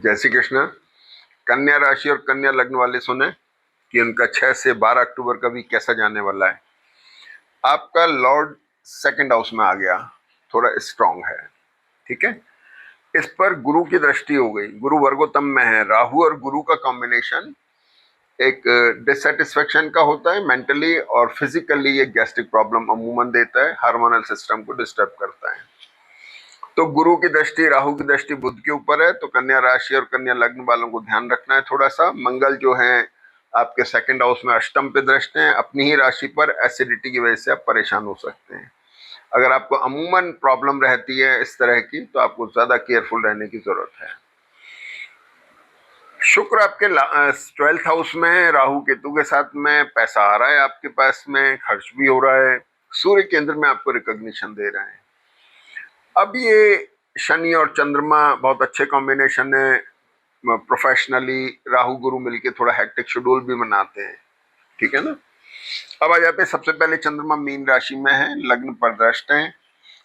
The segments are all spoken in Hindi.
जय श्री कृष्ण। कन्या राशि और कन्या लग्न वाले सुने कि उनका 6 से 12 अक्टूबर का वीक कैसा जाने वाला है। आपका लॉर्ड सेकंड हाउस में आ गया, थोड़ा स्ट्रांग है, ठीक है। इस पर गुरु की दृष्टि हो गई, गुरु वर्गोत्तम में है। राहु और गुरु का कॉम्बिनेशन एक डिससेटिस्फेक्शन का होता है, मेंटली और फिजिकली ये गैस्ट्रिक प्रॉब्लम अमूमन देता है, हार्मोनल सिस्टम को डिस्टर्ब करता है। तो गुरु की दृष्टि, राहु की दृष्टि बुध के ऊपर है, तो कन्या राशि और कन्या लग्न वालों को ध्यान रखना है थोड़ा सा। मंगल जो है आपके सेकंड हाउस में अष्टम पे दृष्ट हैं, अपनी ही राशि पर। एसिडिटी की वजह से आप परेशान हो सकते हैं। अगर आपको अमूमन प्रॉब्लम रहती है इस तरह की, तो आपको ज्यादा केयरफुल रहने की जरूरत है। शुक्र आपके 12th हाउस में राहु केतु के साथ में, पैसा आ रहा है आपके पास में, खर्च भी हो रहा है। सूर्य केंद्र में आपको रिकॉग्निशन दे रहे हैं। अब ये शनि और चंद्रमा बहुत अच्छे कॉम्बिनेशन है। प्रोफेशनली राहु गुरु मिलके थोड़ा हेक्टिक शेड्यूल भी बनाते हैं, ठीक है ना। अब आ जाते हैं, सबसे पहले चंद्रमा मीन राशि में है, लग्न पर दृष्ट है,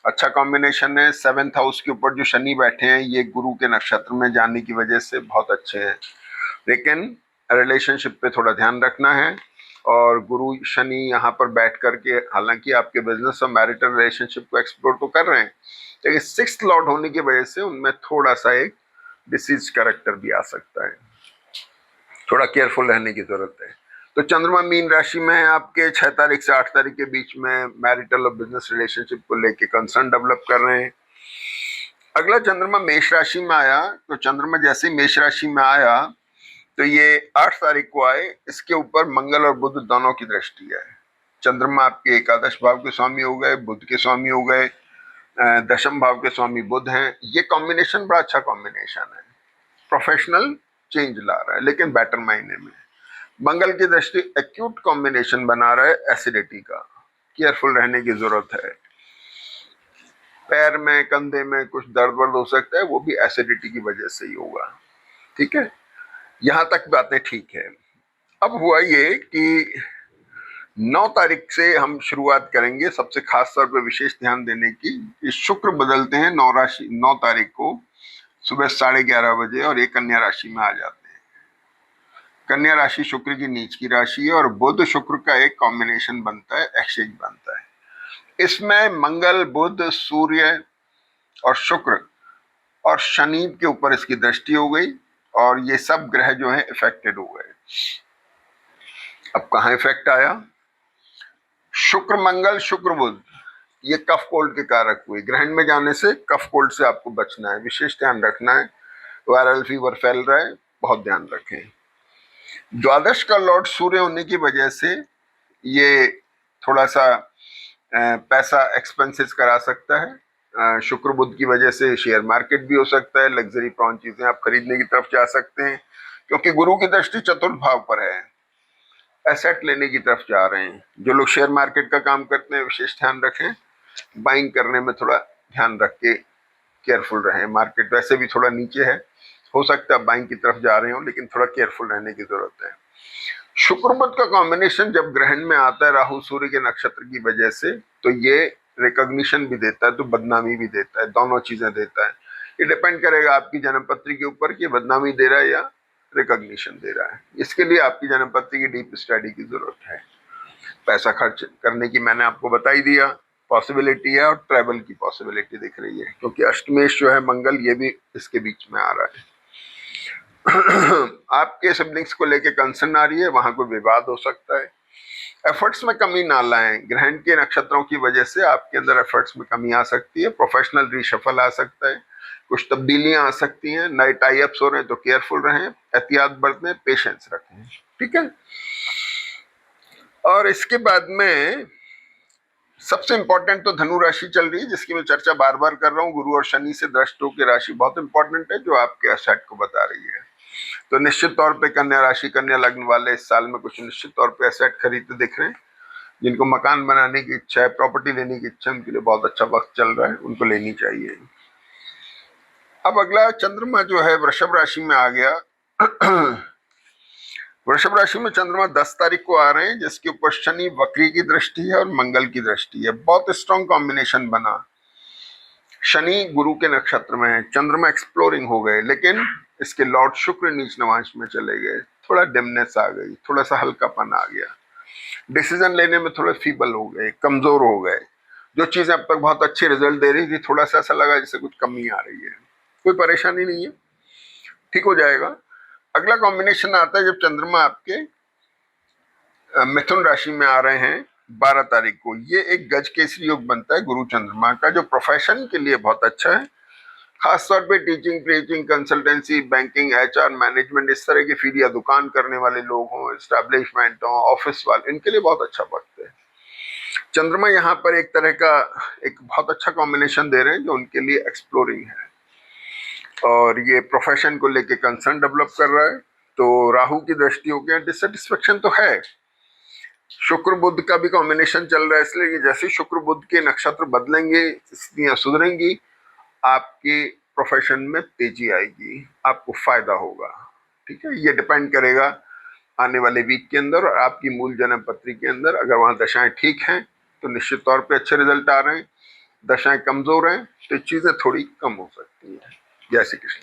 अच्छा कॉम्बिनेशन है। 7th हाउस के ऊपर जो शनि बैठे हैं, ये गुरु के नक्षत्र में जाने की वजह से बहुत अच्छे हैं, लेकिन रिलेशनशिप पे थोड़ा ध्यान रखना है। और गुरु शनि यहाँ पर बैठ करके हालांकि आपके बिजनेस और मैरिटल रिलेशनशिप को एक्सप्लोर तो कर रहे हैं, लेकिन 6th लॉर्ड होने की वजह से उनमें थोड़ा सा एक डिसीज कैरेक्टर भी आ सकता है, थोड़ा केयरफुल रहने की जरूरत है। तो चंद्रमा मीन राशि में आपके 6 तारीख से 8 तारीख के बीच में मैरिटल और बिजनेस रिलेशनशिप को लेके कंसर्न डेवलप कर रहे हैं। अगला चंद्रमा मेष राशि में आया, तो चंद्रमा जैसे ही मेष राशि में आया तो ये 8 तारीख को आए, इसके ऊपर मंगल और बुध दोनों की दृष्टि है। चंद्रमा आपके एकादश भाव के स्वामी हो गए, बुध के स्वामी हो गए, दशम भाव के स्वामी बुध हैं। ये कॉम्बिनेशन बड़ा अच्छा कॉम्बिनेशन है, प्रोफेशनल चेंज ला रहा है, लेकिन बेटर मायने में। मंगल की दृष्टि एक्यूट कॉम्बिनेशन बना रहा है एसिडिटी का, केयरफुल रहने की जरूरत है। पैर में, कंधे में कुछ दर्द वर्द हो सकता है, वो भी एसिडिटी की वजह से ही होगा, ठीक है। यहां तक बातें ठीक है। अब हुआ ये कि 9 तारीख से हम शुरुआत करेंगे सबसे खास तौर पर विशेष ध्यान देने की। ये शुक्र बदलते हैं 9 तारीख को सुबह 11:30 बजे, और ये कन्या राशि में आ जाते हैं। कन्या राशि शुक्र की नीच की राशि है, और बुध शुक्र का एक कॉम्बिनेशन बनता है, एक्सचेंज बनता है। इसमें मंगल, बुध, सूर्य और शुक्र और शनि के ऊपर इसकी दृष्टि हो गई, और ये सब ग्रह जो हैं इफेक्टेड हो गए। अब कहाँ इफेक्ट आया? शुक्र मंगल, शुक्र बुध, ये कफ कोल्ड के कारक हुए। ग्रहण में जाने से कफ कोल्ड से आपको बचना है, विशेष ध्यान रखना है। वायरल फीवर फैल रहा है, बहुत ध्यान रखें। द्वादश का लॉर्ड सूर्य होने की वजह से ये थोड़ा सा पैसा एक्सपेंसेस करा सकता है। शुक्र बुध की वजह से शेयर मार्केट भी हो सकता है, लग्जरी प्रॉन चीजें आप खरीदने की तरफ जा सकते हैं, क्योंकि गुरु की दृष्टि चतुर्थ भाव पर है, एसेट लेने की तरफ जा रहे हैं। जो लोग शेयर मार्केट का काम करते हैं विशेष ध्यान रखें, बाइंग करने में थोड़ा ध्यान रख के केयरफुल रहें। मार्केट वैसे भी थोड़ा नीचे है, हो सकता है बाइंग की तरफ जा रहे हो, लेकिन थोड़ा केयरफुल रहने की जरूरत है। शुक्र बुध का कॉम्बिनेशन जब ग्रहण में आता है राहु सूर्य के नक्षत्र की वजह से, तो ये रिकॉग्निशन भी देता है तो बदनामी भी देता है, दोनों चीजें देता है। ये डिपेंड करेगा आपकी जन्मपत्री के ऊपर कि बदनामी दे रहा है या रिकॉग्निशन दे रहा है। इसके लिए आपकी जन्मपत्री की डीप स्टडी की जरूरत है। पैसा खर्च करने की मैंने आपको बता ही दिया, पॉसिबिलिटी है, और ट्रैवल की पॉसिबिलिटी दिख रही है, क्योंकि अष्टमेश जो है मंगल, ये भी इसके बीच में आ रहा है। आपके सिबलिंग्स को लेके कंसर्न आ रही है, वहां कोई विवाद हो सकता है। एफर्ट्स में कमी ना लाएं, ग्रहण के नक्षत्रों की वजह से आपके अंदर एफर्ट्स में कमी आ सकती है। प्रोफेशनल रिशफल आ सकता है, कुछ तब्दीलियां आ सकती हैं, नए टाई अप्स हो रहे हैं तो केयरफुल रहें, एहतियात बरतें, पेशेंस रखें, ठीक है। और इसके बाद में सबसे इंपॉर्टेंट तो धनु राशि चल रही है, जिसकी मैं चर्चा बार बार कर रहा हूँ। गुरु और शनि से दृष्ट होकर राशि बहुत इंपॉर्टेंट है, जो आपके एसेट को बता रही है। तो निश्चित तौर पे कन्या राशि, कन्या लग्न वाले इस साल में कुछ निश्चित तौर पे एसेट खरीदते दिख रहे हैं। जिनको मकान बनाने की इच्छा है, प्रॉपर्टी लेने की इच्छा है, उनके लिए बहुत अच्छा वक्त चल रहा है, उनको लेनी चाहिए। अब अगला चंद्रमा जो है वृषभ राशि में आ गया। वृषभ राशि में चंद्रमा 10 तारीख को आ रहे हैं, जिसके ऊपर शनि वक्री की दृष्टि है और मंगल की दृष्टि है। बहुत स्ट्रॉन्ग कॉम्बिनेशन बना। शनि गुरु के नक्षत्र में है, चंद्रमा एक्सप्लोरिंग हो गए, लेकिन इसके लॉर्ड शुक्र नीच नवांश में चले गए, थोड़ा डिमनेस आ गई, थोड़ा सा हल्कापन आ गया, डिसीजन लेने में थोड़े फीबल हो गए, कमजोर हो गए। जो चीजें अब तक बहुत अच्छे रिजल्ट दे रही थी, थोड़ा सा ऐसा लगा जैसे कुछ कमी आ रही है। कोई परेशानी नहीं है, ठीक हो जाएगा। अगला कॉम्बिनेशन आता है जब चंद्रमा आपके मिथुन राशि में आ रहे हैं 12 तारीख को। ये एक गज केसरी योग बनता है गुरु चंद्रमा का, जो प्रोफेशन के लिए बहुत अच्छा है। खासतौर पे teaching, preaching, consultancy, banking, HR, management, इस तरह की फील्ड या दुकान करने वाले लोग हों, एस्टैब्लिशमेंट हो, ऑफिस वाले, इनके लिए बहुत अच्छा वक्त है। चंद्रमा यहाँ पर एक तरह का एक बहुत अच्छा कॉम्बिनेशन दे रहे हैं जो उनके लिए एक्सप्लोरिंग है, और ये प्रोफेशन को लेके कंसर्न डेवलप कर रहा है। तो राहु की दृष्टि हो गया, डिससेटिस्फेक्शन तो है। शुक्र बुध का भी कॉम्बिनेशन चल रहा है, इसलिए जैसे शुक्र बुध के नक्षत्र बदलेंगे, स्थितियां सुधरेंगी, आपके प्रोफेशन में तेजी आएगी, आपको फायदा होगा। ठीक है, ये डिपेंड करेगा आने वाले वीक के अंदर और आपकी मूल जन्म पत्री के अंदर। अगर वहां दशाएं ठीक हैं तो निश्चित तौर पे अच्छे रिजल्ट आ रहे हैं, दशाएं कमजोर हैं तो चीजें थोड़ी कम हो सकती हैं। जय श्री कृष्ण।